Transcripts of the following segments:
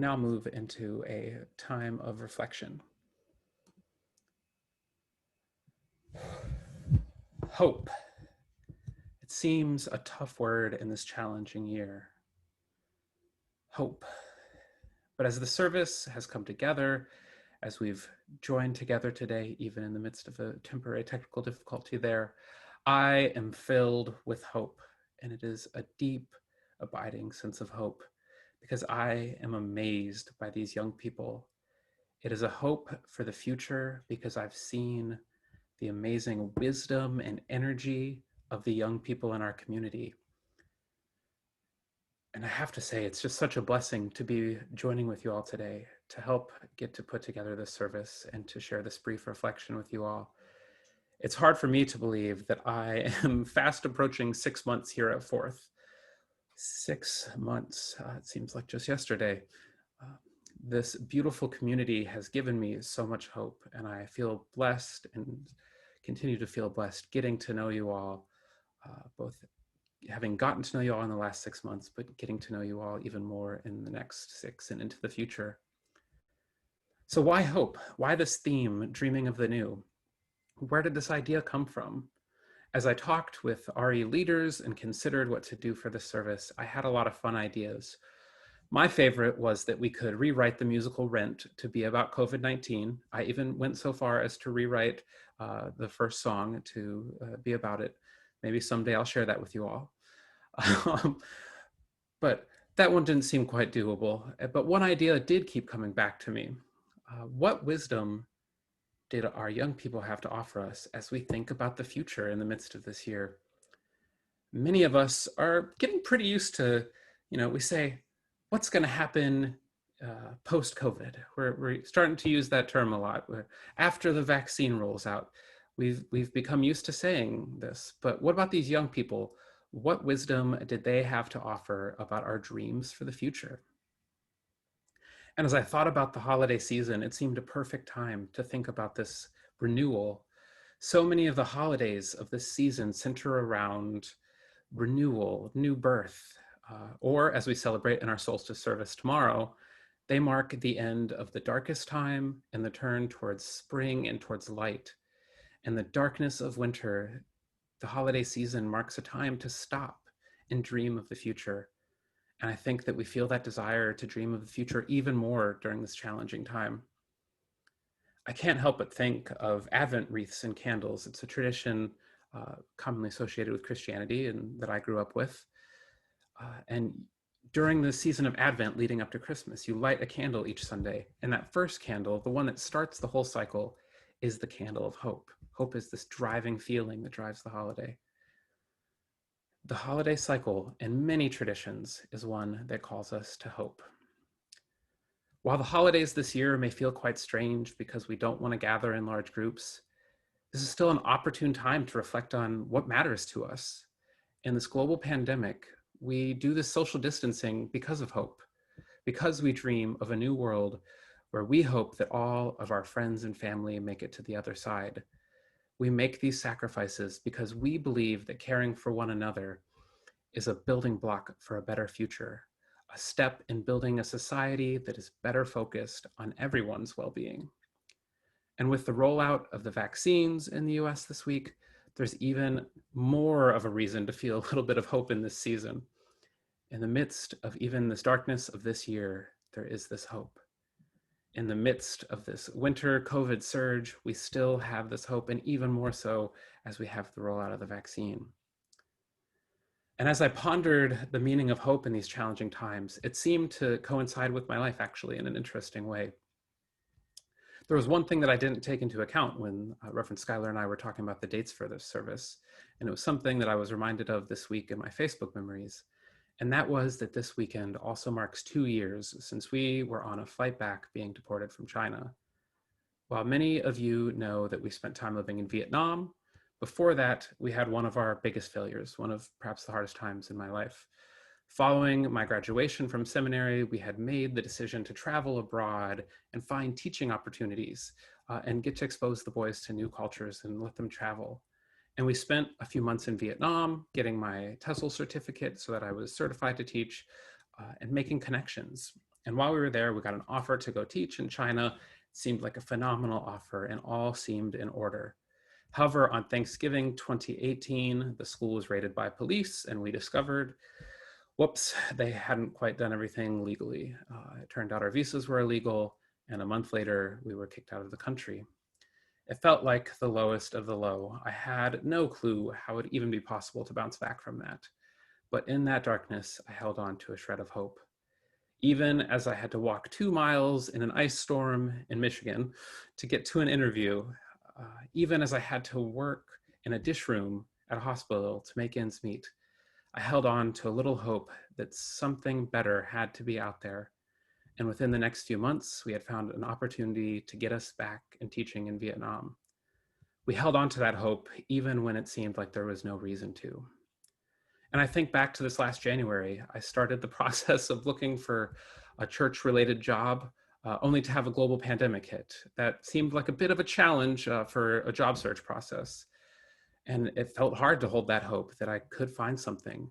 now move into a time of reflection. Hope. It seems a tough word in this challenging year. Hope. But as the service has come together, as we've joined together today, even in the midst of a temporary technical difficulty there, I am filled with hope. And it is a deep, abiding sense of hope because I am amazed by these young people. It is a hope for the future because I've seen the amazing wisdom and energy of the young people in our community. And I have to say, it's just such a blessing to be joining with you all today to help get to put together this service and to share this brief reflection with you all. It's hard for me to believe that I am fast approaching 6 months here at Fourth. 6 months, it seems like just yesterday. This beautiful community has given me so much hope, and I feel blessed and continue to feel blessed getting to know you all, both having gotten to know you all in the last 6 months, but getting to know you all even more in the next 6 and into the future. So why hope? Why this theme, dreaming of the new? Where did this idea come from? As I talked with RE leaders and considered what to do for this service, I had a lot of fun ideas. My favorite was that we could rewrite the musical Rent to be about COVID-19. I even went so far as to rewrite the first song to be about it. Maybe someday I'll share that with you all. But that one didn't seem quite doable. But one idea did keep coming back to me. What wisdom did our young people have to offer us as we think about the future in the midst of this year? Many of us are getting pretty used to, we say, what's going to happen post-COVID? We're starting to use that term a lot. After the vaccine rolls out, we've become used to saying this. But what about these young people? What wisdom did they have to offer about our dreams for the future? And as I thought about the holiday season, it seemed a perfect time to think about this renewal. So many of the holidays of this season center around renewal, new birth, or as we celebrate in our solstice service tomorrow, they mark the end of the darkest time and the turn towards spring and towards light. And the darkness of winter, the holiday season marks a time to stop and dream of the future. And I think that we feel that desire to dream of the future even more during this challenging time. I can't help but think of Advent wreaths and candles. It's a tradition commonly associated with Christianity and that I grew up with. And during the season of Advent leading up to Christmas, you light a candle each Sunday. And that first candle, the one that starts the whole cycle, is the candle of hope. Hope is this driving feeling that drives the holiday. The holiday cycle in many traditions is one that calls us to hope. While the holidays this year may feel quite strange because we don't want to gather in large groups, this is still an opportune time to reflect on what matters to us. In this global pandemic, we do this social distancing because of hope, because we dream of a new world where we hope that all of our friends and family make it to the other side. We make these sacrifices because we believe that caring for one another is a building block for a better future, a step in building a society that is better focused on everyone's well-being. And with the rollout of the vaccines in the US this week, there's even more of a reason to feel a little bit of hope in this season. In the midst of even this darkness of this year, there is this hope. In the midst of this winter COVID surge, we still have this hope, and even more so as we have the rollout of the vaccine. And as I pondered the meaning of hope in these challenging times, it seemed to coincide with my life actually in an interesting way. There was one thing that I didn't take into account when Reverend Schuyler and I were talking about the dates for this service, and it was something that I was reminded of this week in my Facebook memories. And that was that this weekend also marks 2 years since we were on a flight back being deported from China. While many of you know that we spent time living in Vietnam, before that, we had one of our biggest failures, one of perhaps the hardest times in my life. Following my graduation from seminary, we had made the decision to travel abroad and find teaching opportunities and get to expose the boys to new cultures and let them travel. And we spent a few months in Vietnam getting my TESOL certificate so that I was certified to teach and making connections. And while we were there, we got an offer to go teach in China. It seemed like a phenomenal offer, and all seemed in order. However, on Thanksgiving 2018, the school was raided by police, and we discovered, whoops, they hadn't quite done everything legally. It turned out our visas were illegal, and a month later, we were kicked out of the country. It felt like the lowest of the low. I had no clue how it would even be possible to bounce back from that. But in that darkness, I held on to a shred of hope. Even as I had to walk 2 miles in an ice storm in Michigan to get to an interview, even as I had to work in a dish room at a hospital to make ends meet, I held on to a little hope that something better had to be out there. And within the next few months, we had found an opportunity to get us back in teaching in Vietnam. We held on to that hope even when it seemed like there was no reason to. And I think back to this last January, I started the process of looking for a church-related job, only to have a global pandemic hit. That seemed like a bit of a challenge for a job search process. And it felt hard to hold that hope that I could find something.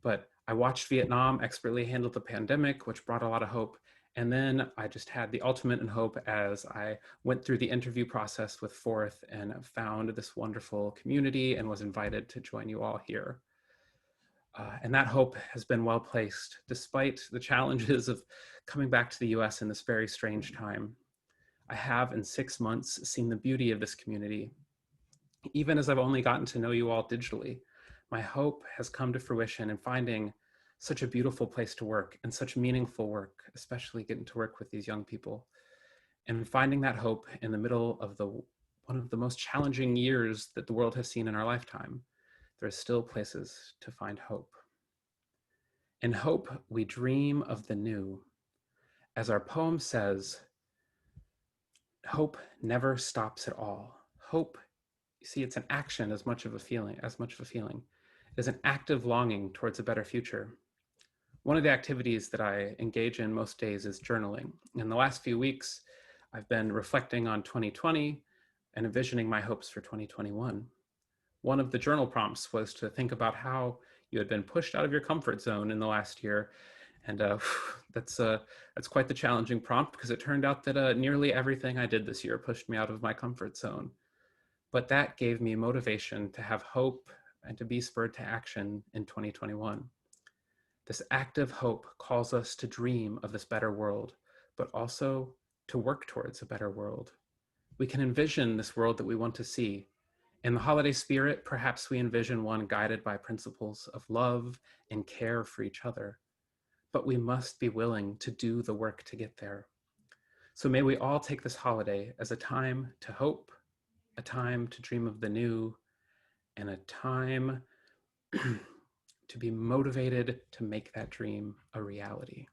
But I watched Vietnam expertly handle the pandemic, which brought a lot of hope. And then I just had the ultimate in hope as I went through the interview process with Fourth and found this wonderful community and was invited to join you all here. And that hope has been well placed, despite the challenges of coming back to the US in this very strange time. I have, in 6 months, seen the beauty of this community. Even as I've only gotten to know you all digitally, my hope has come to fruition in finding such a beautiful place to work and such meaningful work, especially getting to work with these young people. And finding that hope in the middle of one of the most challenging years that the world has seen in our lifetime, there are still places to find hope. In hope, we dream of the new. As our poem says, hope never stops at all. Hope, you see, it's an action as much of a feeling. It is an active longing towards a better future. One of the activities that I engage in most days is journaling. In the last few weeks, I've been reflecting on 2020 and envisioning my hopes for 2021. One of the journal prompts was to think about how you had been pushed out of your comfort zone in the last year. And that's quite the challenging prompt, because it turned out that nearly everything I did this year pushed me out of my comfort zone. But that gave me motivation to have hope and to be spurred to action in 2021. This active hope calls us to dream of this better world, but also to work towards a better world. We can envision this world that we want to see. In the holiday spirit, perhaps we envision one guided by principles of love and care for each other. But we must be willing to do the work to get there. So may we all take this holiday as a time to hope, a time to dream of the new, and a time to be motivated to make that dream a reality.